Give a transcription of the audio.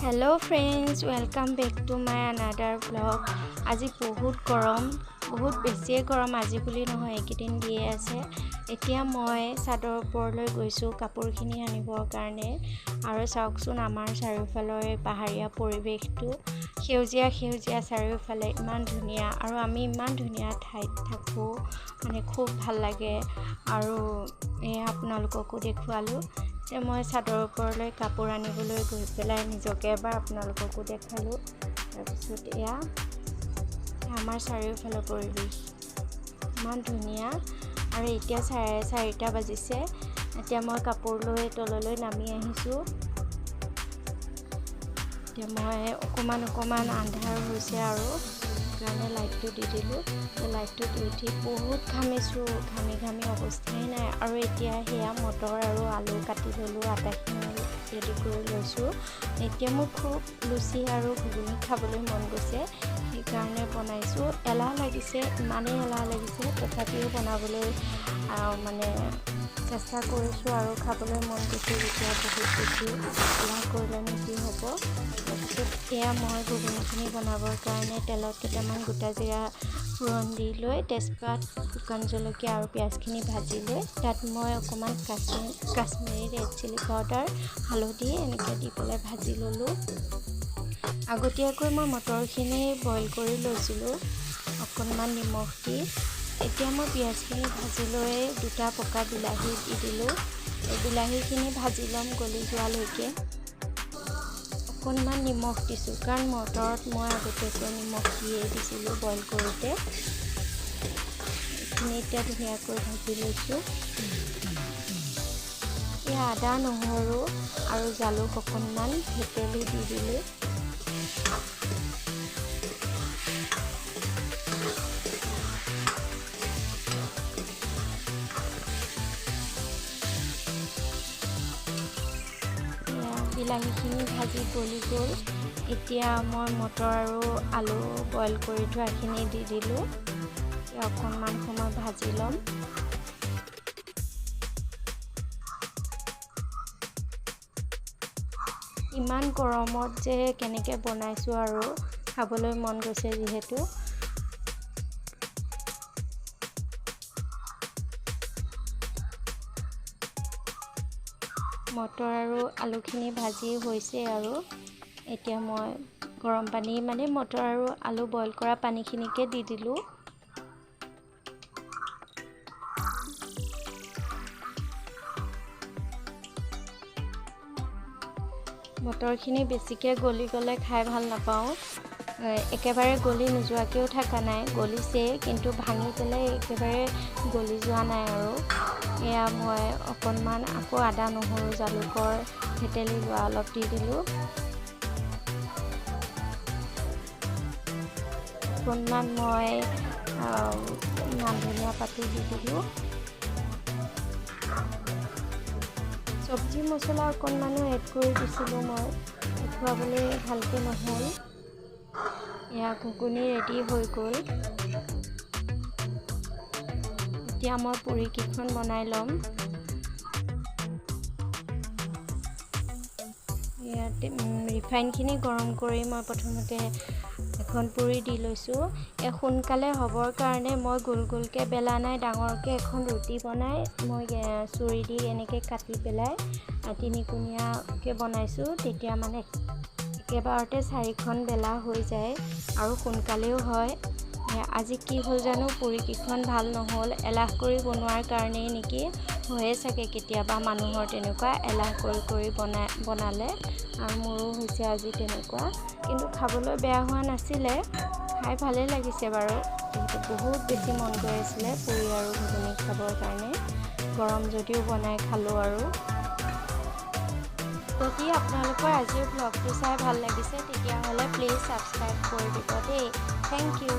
Hello friends, welcome back to my another vlog. আজি বহুত গৰম, বহুত বেছিয়ে গৰম আজি বুলি নহয়, এইকেইদিন দিয়ে আছে। এতিয়া মই চাদৰ ওপৰলৈ গৈছোঁ কাপোৰখিনি আনিবৰ কাৰণে। আৰু চাওকচোন আমাৰ চাৰিওফালৰ পাহাৰীয়া পৰিৱেশটো সেউজীয়া চাৰিওফালে ইমান ধুনীয়া, আৰু আমি ইমান ধুনীয়া ঠাইত থাকোঁ, মানে খুব ভাল লাগে। আৰু আপোনালোককো দেখুৱালোঁ যে মই চাদৰ ওপৰলৈ কাপোৰ আনিবলৈ গৈ পেলাই নিজকে এবাৰ আপোনালোককো দেখালোঁ। তাৰপিছত এয়া আমাৰ চাৰিওফালৰ পৰিৱেশ ইমান ধুনীয়া। আৰু এতিয়া 4:30 বাজিছে। এতিয়া মই কাপোৰ লৈ তললৈ নামি আহিছোঁ। এতিয়া মই অকণমান আন্ধাৰ হৈছে আৰু সেইকাৰণে লাইটটো দি দিলোঁ। লাইটটো দি উঠি বহুত ঘামিছোঁ, ঘামি অৱস্থাই নাই। আৰু এতিয়া সেয়া মটৰ আৰু আলু কাটি ল'লোঁ, আটাখিনি ৰেডি কৰি লৈছোঁ। এতিয়া মোৰ খুব লুচি আৰু ঘুগুনি খাবলৈ মন গৈছে, সেইকাৰণে বনাইছোঁ। এলাহ লাগিছে, ইমানেই এলাহ লাগিছে, তথাপিও বনাবলৈ মানে চেষ্টা কৰিছোঁ। আৰু খাবলৈ মন গৈছে যেতিয়া বহুত বেছি এলাহ কৰিলেনো কি হ'ব। তাৰপিছত এয়া মই ঘুগুনিখিনি বনাবৰ কাৰণে তেলত কেইটামান গোটা জিৰা ফোৰণ দি লৈ তেজপাত, শুকান জলকীয়া আৰু পিঁয়াজখিনি ভাজি লৈ তাত মই অকণমান কাশ্মীৰী ৰেড চিলি পাউডাৰ, হালধি এনেকৈ দি পেলাই ভাজি ল'লোঁ। আগতীয়াকৈ মই মটৰখিনি বইল কৰি লৈছিলোঁ অকণমান নিমখ দি। এতিয়া মই পিঁয়াজখিনি ভাজি লৈ 2টা পকা বিলাহী দি দিলোঁ। এই বিলাহীখিনি ভাজি ল'ম গলি যোৱালৈকে। অকণমান নিমখ দিছোঁ, কাৰণ মটৰত মই আগতীয়াকৈ নিমখ দিয়েই দিছিলোঁ বইল কৰোঁতে। এইখিনি এতিয়া ধুনীয়াকৈ ভাজি লৈছোঁ। এই আদা, নহৰু আৰু জালুক অকণমান থেতেলি দি দিলোঁ। বিলাহীখিনি ভাজি গলি গ'ল। এতিয়া মই মটৰ আৰু আলু বইল কৰি থোৱাখিনি দি দিলোঁ। অকণমান সময় ভাজি ল'ম। ইমান গৰমত যে কেনেকৈ বনাইছোঁ, আৰু খাবলৈ মন গৈছে যিহেতু। মটৰ আৰু আলুখিনি ভাজি হৈছে, আৰু এতিয়া মই গৰম পানী, মানে মটৰ আৰু আলু বইল কৰা পানীখিনিকে দি দিলোঁ। মটৰখিনি বেছিকৈ গলি গ'লে খাই ভাল নাপাওঁ। একেবাৰে গলি নোযোৱাকৈও থকা নাই, গলিছে কিন্তু ভাঙি পেলাই একেবাৰে গলি যোৱা নাই। আৰু এয়া মই অকণমান আকৌ আদা, নহৰু, জালুকৰ থেতেলি লোৱা অলপ দি দিলোঁ। অকণমান মই মান ধনিয়া পাতো দি দিলোঁ। চব্জি মছলা অকণমানো এড কৰি দিছিলোঁ মই, দেখুৱাবলৈ ভালকৈ নহ'ল। এয়া ঘুগুনি ৰেডি হৈ গ'ল। এতিয়া মই পুৰিকেইখন বনাই ল'ম। ইয়াত ৰিফাইনখিনি গৰম কৰি মই প্ৰথমতে এখন পুৰি দি লৈছোঁ। সোনকালে হ'বৰ কাৰণে মই গোলকৈ বেলা নাই, ডাঙৰকৈ এখন ৰুটি বনাই মই চুৰি দি এনেকৈ কাটি পেলাই 3-কোণীয়াকৈ বনাইছোঁ। তেতিয়া মানে একেবাৰতে 4খন বেলা হৈ যায় আৰু সোনকালেও হয়। আজি কি হ'ল জানো, পুৰিকেইখন ভাল নহ'ল। এলাহ কৰি বনোৱাৰ কাৰণেই নেকি, হয়ে চাগে কেতিয়াবা মানুহৰ তেনেকুৱা, এলাহ কৰি বনালে। আৰু মোৰো হৈছে আজি তেনেকুৱা, কিন্তু খাবলৈ বেয়া হোৱা নাছিলে, খাই ভালেই লাগিছে বাৰু। যিহেতু বহুত বেছি মন গৈ আছিলে পুৰি আৰু ঘুগুনি খাবৰ কাৰণে, গৰম যদিও বনাই খালোঁ। আৰু যদি আপোনালোকৰ আজিৰ ব্লগটো চাই ভাল লাগিছে, তেতিয়াহ'লে প্লিজ ছাবস্ক্ৰাইব কৰি দিব দেই। Thank U.